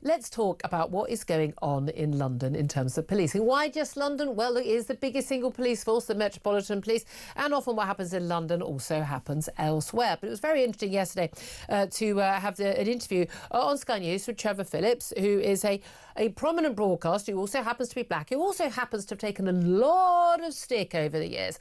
Let's talk about what is going on in London in terms of policing. Why just London? Well, it is the biggest single police force, the Metropolitan Police, and often what happens in London also happens elsewhere. But it was very interesting yesterday to have an interview on Sky News with Trevor Phillips, who is a prominent broadcaster who also happens to be black, who also happens to have taken a lot of stick over the years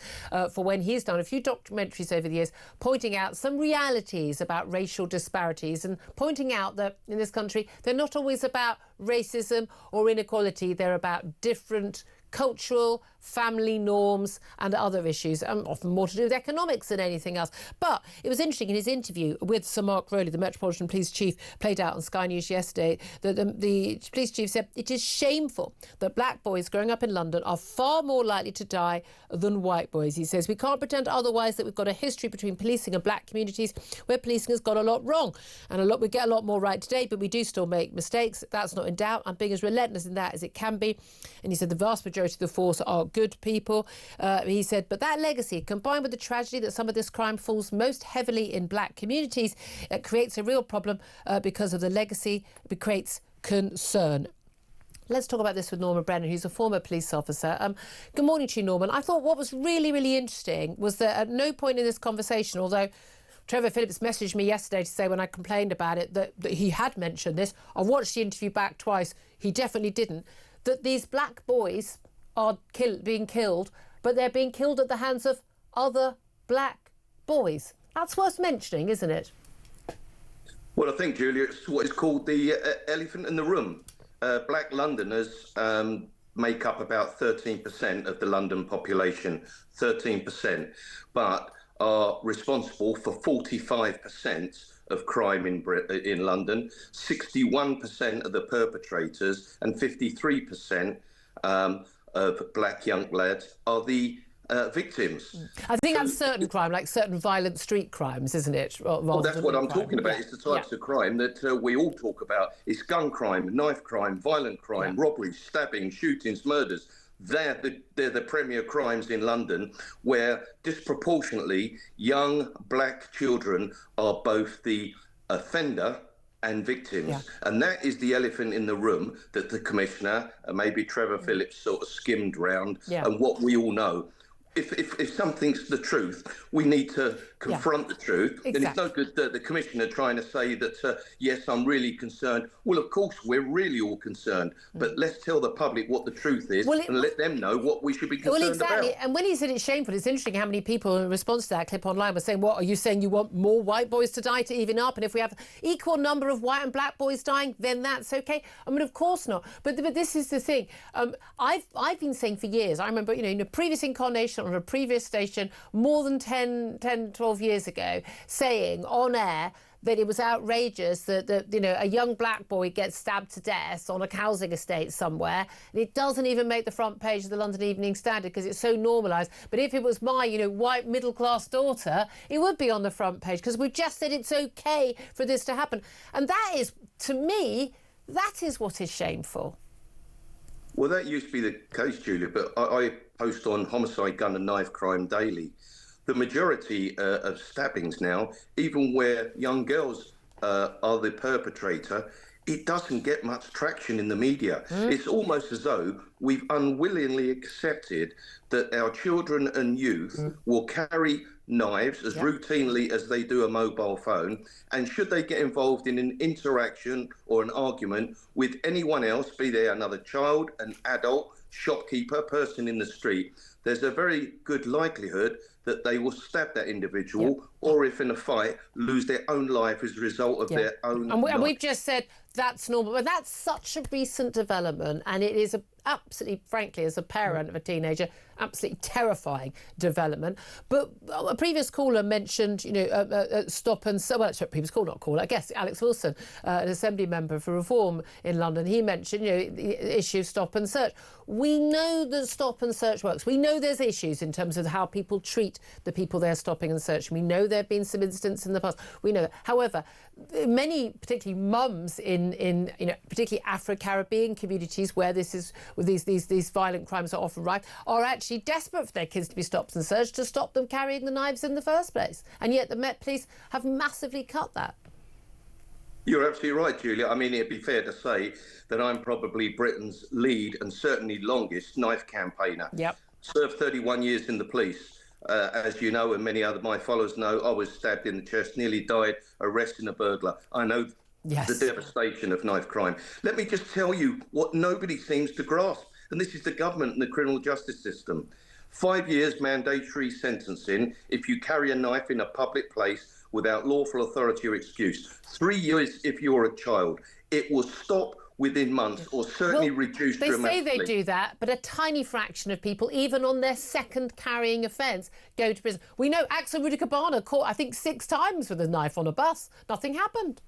for when he's done a few documentaries over the years, pointing out some realities about racial disparities and pointing out that in this country they're not always about racism or inequality, they're about different cultural, family norms and other issues, often more to do with economics than anything else. But it was interesting in his interview with Sir Mark Rowley, the Metropolitan Police Chief, played out on Sky News yesterday, that the police chief said it is shameful that black boys growing up in London are far more likely to die than white boys. He says we can't pretend otherwise, that we've got a history between policing and black communities where policing has got a lot wrong, and we get a lot more right today, but we do still make mistakes. That's not in doubt. I'm being as relentless in that as it can be. And he said the vast majority of the force are good people. He said, but that legacy, combined with the tragedy that some of this crime falls most heavily in black communities, it creates a real problem because of the legacy. It creates concern. Let's talk about this with Norman Brennan, who's a former police officer. Good morning to you, Norman. I thought what was really, really interesting was that at no point in this conversation, although Trevor Phillips messaged me yesterday to say when I complained about it that he had mentioned this. I watched the interview back twice. He definitely didn't. That these black boys are being killed, but they're being killed at the hands of other black boys. That's worth mentioning, isn't it? Well, I think, Julia, it's what is called the elephant in the room. Black Londoners make up about 13% of the London population, 13%, but are responsible for 45% of crime in London, 61% of the perpetrators, and 53% of black young lads are the victims. I think that's certain crime, like certain violent street crimes, isn't it? Well, that's what I'm talking about. Yeah. It's the types of crime that we all talk about. It's gun crime, knife crime, violent crime, robberies, stabbings, shootings, murders. They're the premier crimes in London, where disproportionately young black children are both the offender and victims. Yeah. And that is the elephant in the room that the Commissioner, maybe Trevor Phillips, sort of skimmed round, and what we all know. If something's the truth, we need to confront the truth. Exactly. And it's no good the Commissioner trying to say that, yes, I'm really concerned. Well, of course, we're really all concerned. But let's tell the public what the truth is and let them know what we should be concerned about. And when he said it's shameful, it's interesting how many people in response to that clip online were saying, what, are you saying you want more white boys to die to even up? And if we have equal number of white and black boys dying, then that's OK? I mean, of course not. But this is the thing. I've been saying for years, I remember, in a previous incarnation on a previous station more than 10, 12 years ago, saying on air that it was outrageous that a young black boy gets stabbed to death on a housing estate somewhere, and it doesn't even make the front page of the London Evening Standard because it's so normalised. But if it was my, white middle-class daughter, it would be on the front page because we've just said it's OK for this to happen. And that is, to me, that is what is shameful. Well, that used to be the case, Julia, but I post on homicide, gun and knife crime daily. The majority of stabbings now, even where young girls are the perpetrator, it doesn't get much traction in the media. It's almost as though we've unwillingly accepted that our children and youth will carry knives as routinely as they do a mobile phone, and should they get involved in an interaction or an argument with anyone else, be they another child, an adult, shopkeeper, person in the street, there's a very good likelihood that they will stab that individual, or if in a fight, lose their own life as a result of their own and we've just said that's normal, but that's such a recent development, and it is absolutely, frankly, as a parent of a teenager, absolutely terrifying development. But a previous caller mentioned, stop and search. Well, previous caller, not caller, I guess Alex Wilson, an Assembly member for Reform in London. He mentioned, the issue of stop and search. We know that stop and search works. We know there's issues in terms of how people treat the people they're stopping and searching. We know there have been some incidents in the past. We know that. However, many, particularly mums in particularly Afro-Caribbean communities where these violent crimes are often rife, are actually desperate for their kids to be stopped and searched to stop them carrying the knives in the first place. And yet the Met Police have massively cut that. You're absolutely right, Julia. I mean, it'd be fair to say that I'm probably Britain's lead and certainly longest knife campaigner. Yep. Served 31 years in the police. As you know, and many other my followers know, I was stabbed in the chest, nearly died arresting a burglar. I know the Yes. devastation of knife crime. Let me just tell you what nobody seems to grasp, and this is the government and the criminal justice system. 5 years mandatory sentencing if you carry a knife in a public place without lawful authority or excuse. 3 years if you're a child. It will stop within months or certainly reduce dramatically. They say they do that, but a tiny fraction of people, even on their second carrying offence, go to prison. We know Axel Rudikabana caught, I think, 6 times with a knife on a bus. Nothing happened.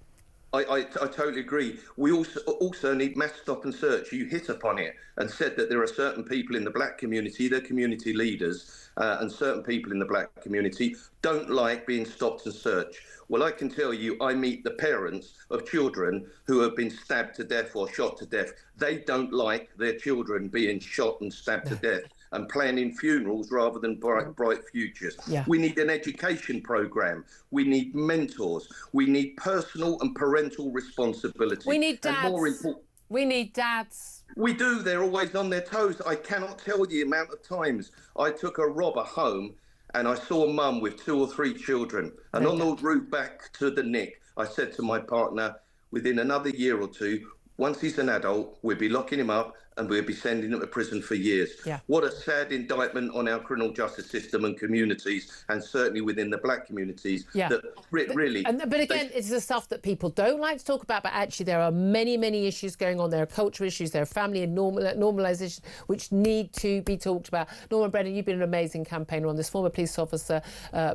I totally agree. We also need mass stop and search. You hit upon it and said that there are certain people in the black community, they're community leaders, and certain people in the black community don't like being stopped and searched. Well, I can tell you, I meet the parents of children who have been stabbed to death or shot to death. They don't like their children being shot and stabbed to death and planning funerals rather than bright futures. Yeah. We need an education programme. We need mentors. We need personal and parental responsibility. We need dads. And more important, we need dads. We do. They're always on their toes. I cannot tell the amount of times I took a robber home and I saw mum with 2 or 3 children. And on the route back to the nick, I said to my partner, within another year or 2, once he's an adult, we'll be locking him up and we'll be sending him to prison for years. Yeah. What a sad indictment on our criminal justice system and communities, and certainly within the black communities. Yeah. That really. But again, it's the stuff that people don't like to talk about, but actually there are many, many issues going on. There are cultural issues, there are family and normalisation, which need to be talked about. Norman Brennan, you've been an amazing campaigner on this. Former police officer,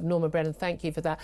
Norman Brennan, thank you for that.